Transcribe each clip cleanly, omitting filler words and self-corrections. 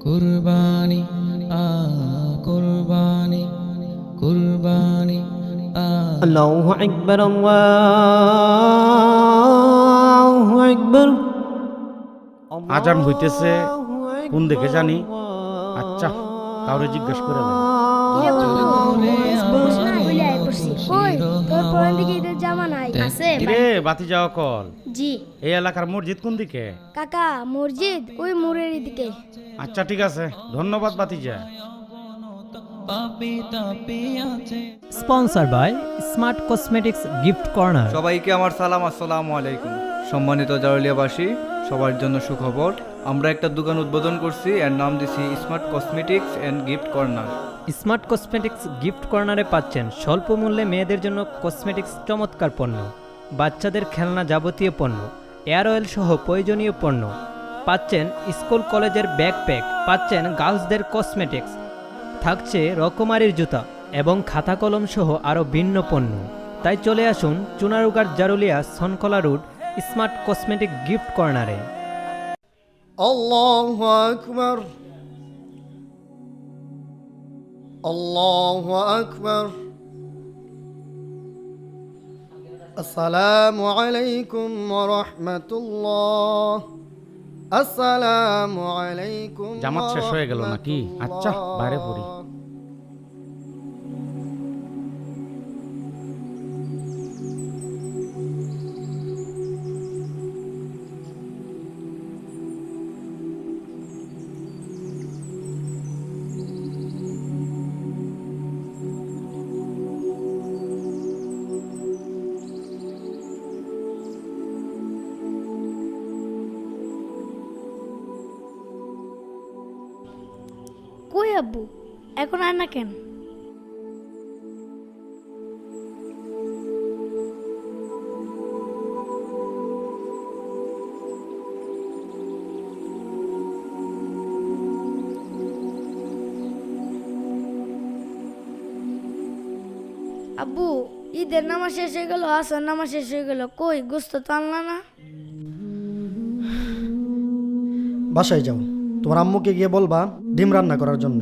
কুরবানি কুরবানি কুরবানি আল্লাহু আকবার আল্লাহু আকবার। আজান হইতেছে কোন দিকে জানি। আচ্ছা, কাউরে জিজ্ঞেস করে লাই। কিরে বন্ধু, বুঝ না বলে আই পড়ছি। কই তোর পরান দিকে ঈদের জামা নাই আছে? কিরে বাতি যাওয়া কল, জি এই এলাকার মসজিদ কোন দিকে? কাকা, মসজিদ ওই মোড়ের দিকে। আচ্ছা ঠিক আছে, ধন্যবাদ বাতিজা। পাপি তাপি আছে sponsor by smart cosmetics gift corner. সবাইকে আমার সালাম, আসসালামু আলাইকুম। সম্মানিত জারুলিয়াবাসী, সবার জন্য সুখবর। আমরা একটা দোকান উদ্বোধন করছি, এর নাম দিছি smart cosmetics and gift corner. Smart cosmetics gift কর্নারে পাচ্ছেন স্বল্প মূল্যে মেয়েদের জন্য কসমেটিক্স চমৎকার পণ্য, বাচ্চাদের খেলনা যাবতীয় পণ্য, এয়ার অয়েল সহ প্রয়োজনীয় পণ্য, পাচ্ছেন স্কুল কলেজের ব্যাকপ্যাক, পাচ্ছেন গার্লসদের কসমেটিক্স, থাকছে রকমারির জুতা এবং খাতা কলম সহ আরও ভিন্ন পণ্য। তাই চলে আসুন Chunarughat Jarulia Sonkola road smart cosmetic gift কর্নারে। আল্লাহু আকবার আল্লাহু আকবার। আসসালামু আলাইকুম ওয়া রাহমাতুল্লাহ। আসসালামু আলাইকুম। জামাত শেষ হয়ে গেল নাকি? আচ্ছা, বাইরে পড়ি। কই আব্বু, এখন আর না কেন? আব্বু, ঈদের নামাজ শেষ হয়ে গেল, আসর নামাজ শেষ হয়ে গেল, কই গোস্ত তো আনলা না? বাসায় যাও, তোমার আম্মুকে গিয়ে বলবা ডিম রান্না করার জন্য।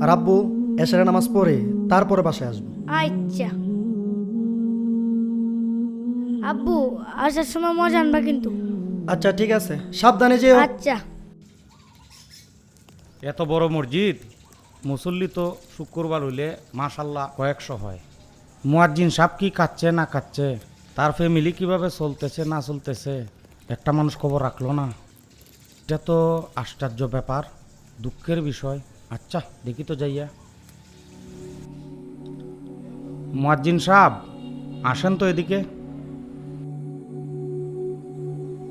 আর আব্বু এশারের নামাজ পড়ে তারপরে বাসায় আসবো। আচ্ছা আব্বু, আসার সময় মজা আনবা কিন্তু। আচ্ছা ঠিক আছে, সাবধানে যেও। আচ্ছা। এত বড় মসজিদ, মুসল্লি তো শুক্রবার হইলে মাশাল্লাহ কয়েকশো হয়। মুয়াজ্জিন সাহেব কি কাচ্ছে না কাচ্ছে, তার ফ্যামিলি কিভাবে চলতেছে না চলতেছে, একটা মানুষ খবর রাখলো না। এটা তো আশ্চর্য ব্যাপার, দুঃখের বিষয়। আচ্ছা দেখি তো যাইয়া। মুয়াজ্জিন সাহেব আসেন তো এদিকে।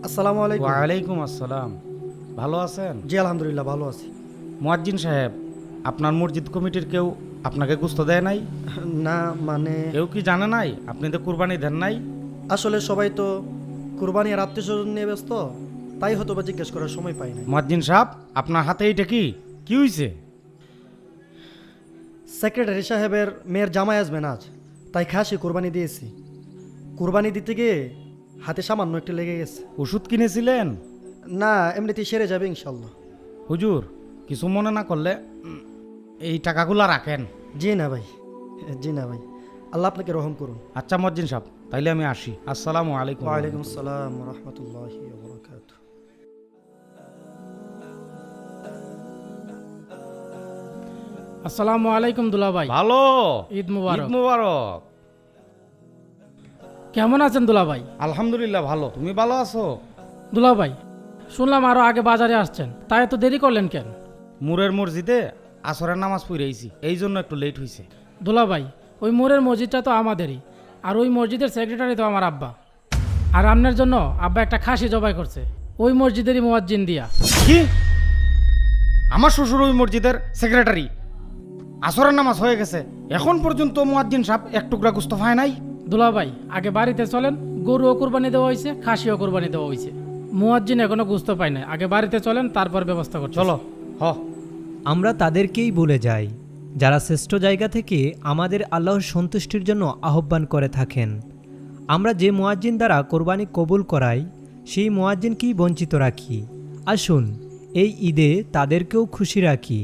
আসসালামু আলাইকুম। ওয়ালাইকুম আসসালাম। ভালো আছেন? জি আলহামদুলিল্লাহ ভালো আছি। মুয়াজ্জিন সাহেব, আপনার মসজিদ কমিটির কেউ আপনাকে গুস্ত দেয় নাই? না মানে কেউ কি জানে নাই আপনি তো কুরবানি দেন নাই? আসলে সবাই তো কুরবানি আর আত্মীয় স্বজন নিয়ে ব্যস্ত, তাই হয়তো বা জিজ্ঞেস করার সময় পাই না। মুয়াজ্জিন সাহেব, আপনার হাতে এইটা কি কি হইছে? সেক্রেটারি সাহেবের মেয়ের জামাই আসবেন আজ, তাই খাসি কুরবানি দিয়েছি। কুরবানি দিতে গিয়ে হাতে সামান্য একটু লেগে গেছে। ওষুধ কিনেছিলেন? না, এমনিতেই সেরে যাবে ইনশাল্লাহ। হুজুর, কিছু মনে না করলে এই টাকাগুলো রাখেন। জি না ভাই, জি না ভাই, আল্লাহ আপনাকে রহম করুন। আচ্ছা মুয়াজ্জিন সাহেব, তাইলে আমি আসি। আসসালামু আলাইকুম। ওয়ালাইকুম আসসালাম ওয়া রাহমাতুল্লাহি ওয়া বারাকাতুহু। আসসালামু আলাইকুম দুলাভাই। ভালো, ঈদ মুবারক। ঈদ মুবারক। কেমন আছেন দুলাভাই? আলহামদুলিল্লাহ ভালো, তুমি ভালো আছো? দুলাভাই, শুনলাম আরো আগে বাজারে আসছেন, তাই এত দেরি করলেন কেন? মুরের মসজিদে আসরের নামাজ পড়েছি, এই জন্য একটু লেট হয়েছে। দুলাভাই, ওই মোড়ের মসজিদটা তো আমাদেরই, আর ওই মসজিদের সেক্রেটারি তো আমার আব্বা। আর আপনার জন্য আব্বা একটা খাসি জবাই করছে ওই মসজিদেরই মুয়াজ্জিন দিয়া। কি? আমার শ্বশুর ওই মসজিদের সেক্রেটারি? আসরের নামাজ হয়ে গেছে, এখন পর্যন্ত মুয়াজ্জিন সাহেব এক টুকরা গোস্ত পায় নাই? দুলাভাই, আগে বাড়িতে চলেন, গরুও কোরবানি দেওয়া হয়েছে, খাসিও কোরবানি দেওয়া হয়েছে, মুয়াজ্জিন এখনো গুস্ত পায় না। আগে বাড়িতে চলেন, তারপর ব্যবস্থা করছি। চলো। হ, আমরা তাদেরকেই বলে যাই যারা শ্রেষ্ঠ জায়গা থেকে আমাদের আল্লাহর সন্তুষ্টির জন্য আহ্বান করে থাকেন। আমরা যে মুয়াজ্জিন দ্বারা কোরবানি কবুল করাই সেই মুয়াজ্জিনকেই বঞ্চিত রাখি। আসুন এই ঈদে তাদেরকেও খুশি রাখি।